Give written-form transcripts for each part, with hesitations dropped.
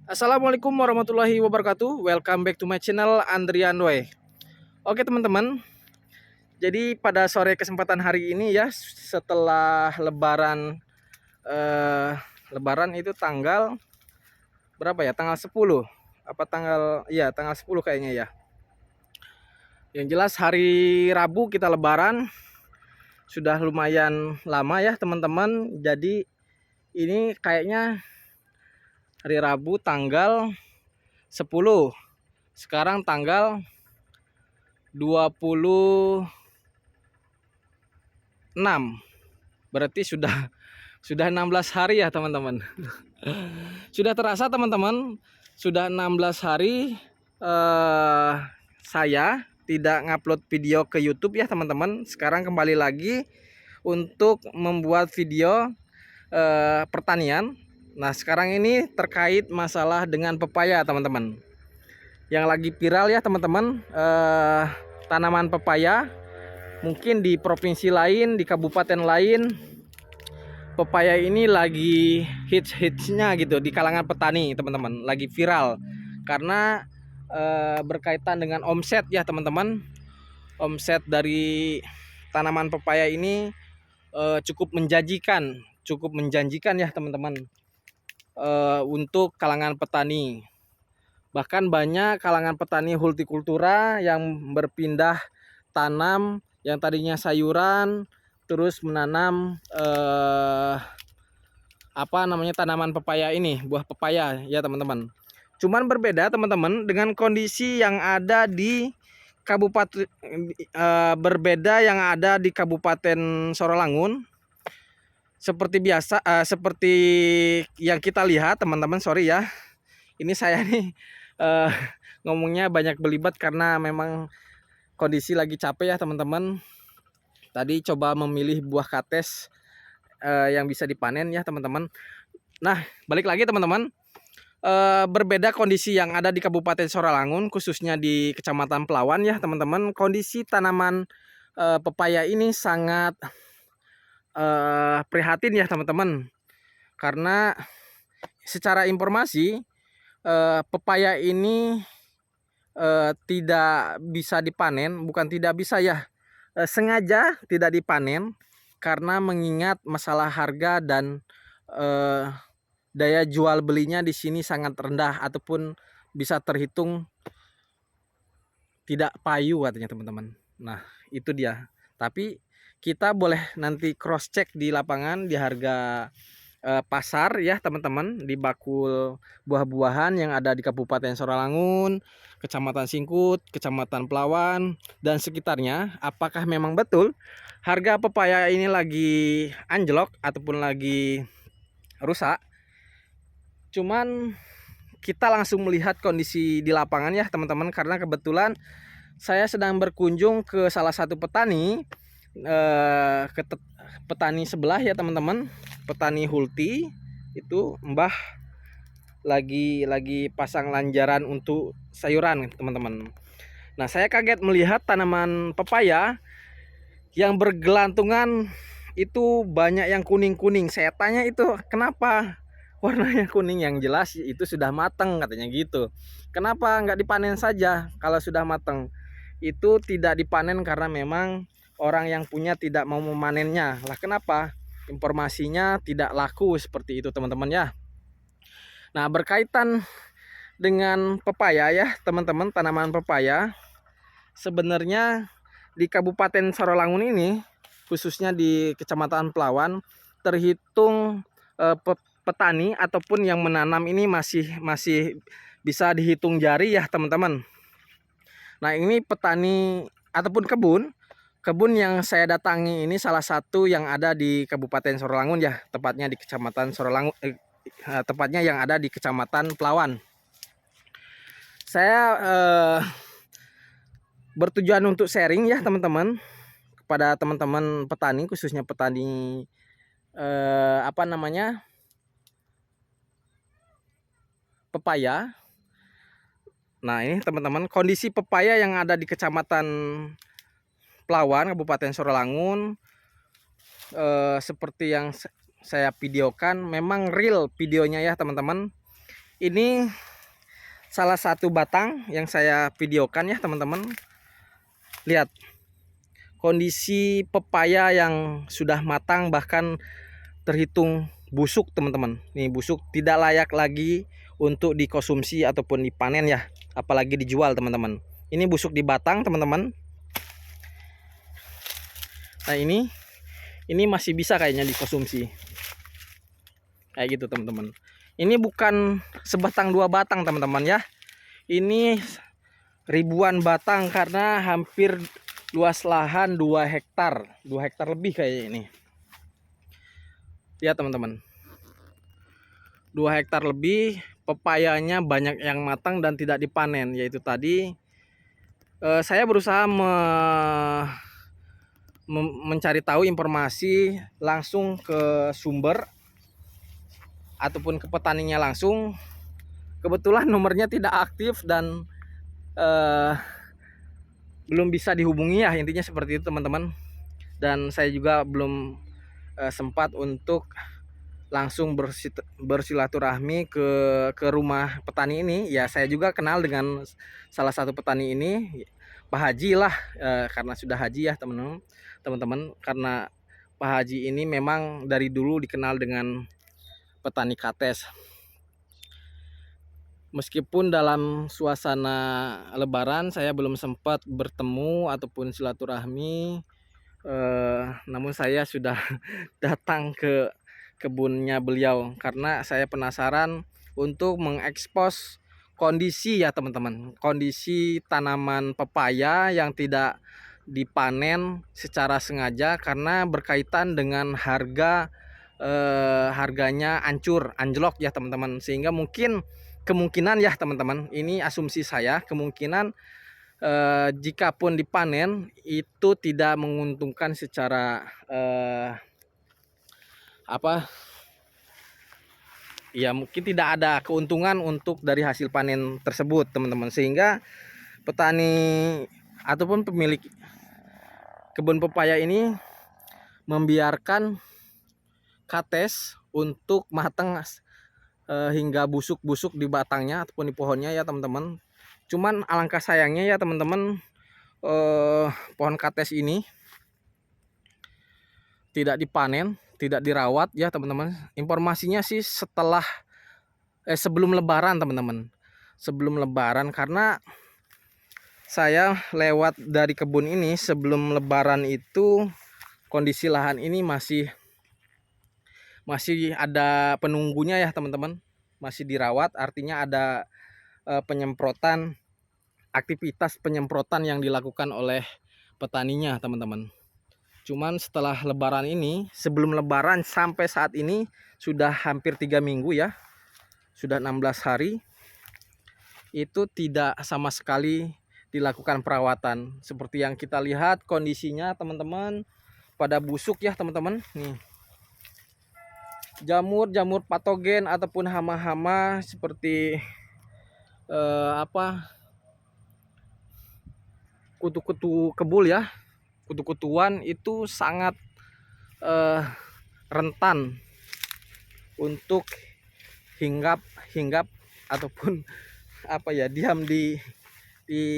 Assalamualaikum warahmatullahi wabarakatuh. Welcome back to my channel Andrian Way. Oke teman-teman, jadi pada sore kesempatan hari ini ya, setelah Lebaran, eh, Lebaran itu tanggal berapa ya? Tanggal 10. Apa tanggal? Iya, tanggal 10 kayaknya ya. Yang jelas hari Rabu kita Lebaran, sudah lumayan lama ya teman-teman. Jadi ini kayaknya hari Rabu tanggal 10. Sekarang tanggal 26, berarti sudah 16 hari ya teman-teman. Sudah terasa teman-teman, sudah 16 hari saya tidak ngupload video ke YouTube ya teman-teman. Sekarang kembali lagi untuk membuat video pertanian. Nah sekarang ini terkait masalah dengan pepaya teman-teman, yang lagi viral ya teman-teman. Tanaman pepaya mungkin di provinsi lain, di kabupaten lain, pepaya ini lagi hits-hitsnya gitu di kalangan petani teman-teman, lagi viral karena berkaitan dengan omset ya teman-teman. Omset dari tanaman pepaya ini cukup menjanjikan ya teman-teman, untuk kalangan petani. Bahkan banyak kalangan petani hortikultura yang berpindah tanam yang tadinya sayuran terus menanam tanaman pepaya ini, buah pepaya ya teman-teman. Cuman berbeda teman-teman dengan kondisi yang ada di kabupaten berbeda yang ada di Kabupaten Sorolangun. Seperti biasa, seperti yang kita lihat teman-teman, sorry ya. Ini saya nih eh, ngomongnya banyak belibet karena memang kondisi lagi capek ya teman-teman. Tadi coba memilih buah kates yang bisa dipanen ya teman-teman. Nah balik lagi teman-teman, berbeda kondisi yang ada di Kabupaten Sorolangun, khususnya di Kecamatan Pelawan ya teman-teman. Kondisi tanaman pepaya ini sangat prihatin ya teman-teman, karena secara informasi pepaya ini tidak bisa dipanen, bukan tidak bisa ya, sengaja tidak dipanen karena mengingat masalah harga dan daya jual belinya di sini sangat rendah ataupun bisa terhitung tidak payu katanya teman-teman. Nah itu dia. Tapi kita boleh nanti cross check di lapangan di harga pasar ya teman-teman, di bakul buah-buahan yang ada di Kabupaten Sorolangun, Kecamatan Singkut, Kecamatan Pelawan dan sekitarnya, apakah memang betul harga pepaya ini lagi anjlok ataupun lagi rusak. Cuman kita langsung melihat kondisi di lapangan ya teman-teman, karena kebetulan saya sedang berkunjung ke salah satu petani, ke petani sebelah ya teman-teman, petani Hulti. Itu Mbah lagi pasang lanjaran untuk sayuran teman-teman. Nah saya kaget melihat tanaman pepaya yang bergelantungan itu banyak yang kuning-kuning. Saya tanya itu kenapa warnanya kuning, yang jelas itu sudah matang katanya gitu. Kenapa nggak dipanen saja kalau sudah matang? Itu tidak dipanen karena memang orang yang punya tidak mau memanennya. Lah kenapa? Informasinya tidak laku seperti itu teman-teman ya. Nah berkaitan dengan pepaya ya teman-teman, tanaman pepaya sebenarnya di Kabupaten Sorolangun ini, khususnya di Kecamatan Pelawan, terhitung petani ataupun yang menanam ini masih bisa dihitung jari ya teman-teman. Nah ini petani ataupun kebun yang saya datangi ini salah satu yang ada di Kabupaten Sorolangun ya, tepatnya di Kecamatan Sorolangun, tepatnya yang ada di Kecamatan Pelawan. Saya bertujuan untuk sharing ya teman-teman kepada teman-teman petani, khususnya petani pepaya. Nah ini teman-teman kondisi pepaya yang ada di Kecamatan Pelawan, Kabupaten Sorolangun, seperti yang saya videokan, memang real videonya ya teman-teman. Ini salah satu batang yang saya videokan ya teman-teman. Lihat kondisi pepaya yang sudah matang, bahkan terhitung busuk teman-teman. Nih busuk, tidak layak lagi untuk dikonsumsi ataupun dipanen ya, apalagi dijual teman-teman. Ini busuk di batang teman-teman. Nah ini masih bisa kayaknya dikonsumsi kayak gitu teman-teman. Ini bukan sebatang dua batang teman-teman ya, ini ribuan batang karena hampir luas lahan 2 hektar lebih kayak ini. Lihat teman-teman, 2 hektar lebih, pepayanya banyak yang matang dan tidak dipanen. Yaitu tadi saya berusaha mencari tahu informasi langsung ke sumber ataupun ke petaninya langsung. Kebetulan nomornya tidak aktif dan belum bisa dihubungi ya, intinya seperti itu teman-teman. Dan saya juga belum sempat untuk langsung bersilaturahmi ke rumah petani ini. Ya saya juga kenal dengan salah satu petani ini, Pak Haji lah, karena sudah haji ya teman-teman. Karena Pak Haji ini memang dari dulu dikenal dengan petani kates. Meskipun dalam suasana lebaran saya belum sempat bertemu ataupun silaturahmi, namun saya sudah datang ke kebunnya beliau karena saya penasaran untuk mengekspos kondisi ya teman-teman, kondisi tanaman pepaya yang tidak dipanen secara sengaja karena berkaitan dengan harganya anjlok ya teman-teman. Sehingga kemungkinan ya teman-teman, ini asumsi saya, kemungkinan jika pun dipanen itu tidak menguntungkan secara ya, mungkin tidak ada keuntungan untuk dari hasil panen tersebut teman-teman. Sehingga petani ataupun pemilik kebun pepaya ini membiarkan kates untuk matang hingga busuk-busuk di batangnya ataupun di pohonnya ya teman-teman. Cuman alangkah sayangnya ya teman-teman, pohon kates ini tidak dipanen, tidak dirawat ya teman-teman. Informasinya sih sebelum lebaran teman-teman, sebelum lebaran, karena saya lewat dari kebun ini sebelum lebaran itu kondisi lahan ini masih ada penunggunya ya teman-teman, masih dirawat, artinya ada penyemprotan, aktivitas penyemprotan yang dilakukan oleh petaninya teman-teman. Cuman setelah lebaran ini, sebelum lebaran sampai saat ini sudah hampir 3 minggu ya, sudah 16 hari, itu tidak sama sekali dilakukan perawatan. Seperti yang kita lihat kondisinya teman-teman, pada busuk ya teman-teman. Nih, jamur patogen ataupun hama-hama seperti kutu-kutu kebul ya, kutu-kutuan itu sangat rentan untuk hinggap ataupun diam di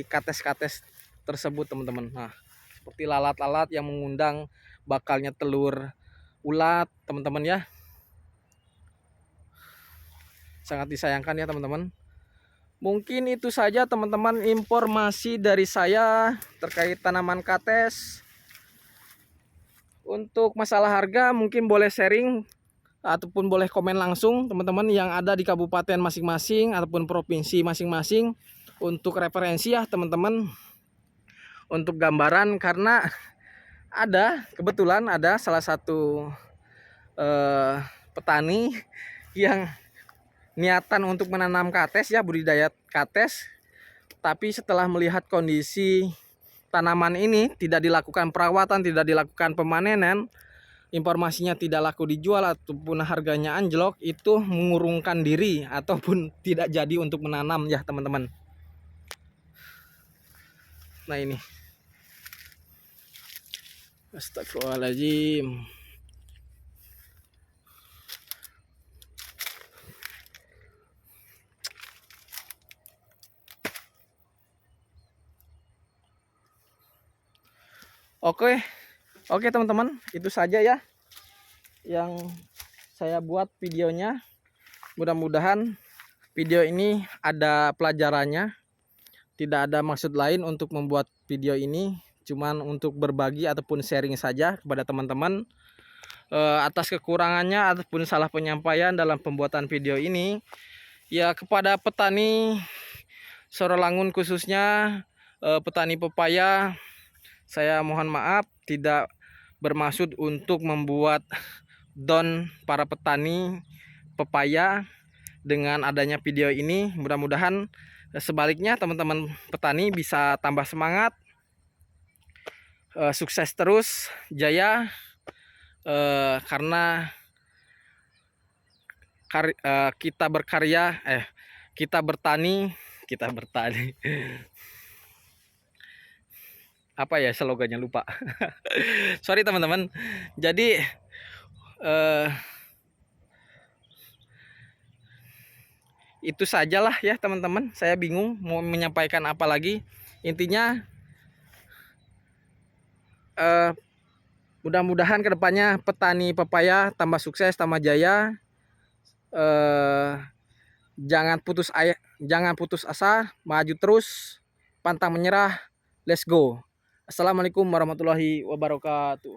kates-kates tersebut teman-teman. Nah, seperti lalat-lalat yang mengundang bakalnya telur ulat teman-teman ya. Sangat disayangkan ya teman-teman. Mungkin itu saja teman-teman informasi dari saya terkait tanaman kates. Untuk masalah harga mungkin boleh sharing ataupun boleh komen langsung teman-teman yang ada di kabupaten masing-masing ataupun provinsi masing-masing, untuk referensi ya teman-teman, untuk gambaran. Karena kebetulan ada salah satu petani yang niatan untuk menanam kates ya, budidaya kates, tapi setelah melihat kondisi tanaman ini tidak dilakukan perawatan, tidak dilakukan pemanenan, informasinya tidak laku dijual ataupun harganya anjlok, itu mengurungkan diri ataupun tidak jadi untuk menanam ya teman-teman. Nah ini, astagfirullahaladzim. Oke, oke teman-teman, itu saja ya yang saya buat videonya. Mudah-mudahan video ini ada pelajarannya. Tidak ada maksud lain untuk membuat video ini, cuman untuk berbagi ataupun sharing saja kepada teman-teman. Atas kekurangannya ataupun salah penyampaian dalam pembuatan video ini, ya kepada petani Sorolangun khususnya petani pepaya, saya mohon maaf, tidak bermaksud untuk membuat down para petani pepaya dengan adanya video ini. Mudah-mudahan sebaliknya teman-teman petani bisa tambah semangat, sukses terus, jaya, karena kita berkarya, kita bertani apa ya slogannya, lupa. Sorry teman-teman. Jadi itu sajalah ya teman-teman, saya bingung mau menyampaikan apa lagi. Intinya mudah-mudahan kedepannya petani pepaya tambah sukses, tambah jaya. Jangan putus asa, maju terus, pantang menyerah. Let's go. Assalamualaikum warahmatullahi wabarakatuh.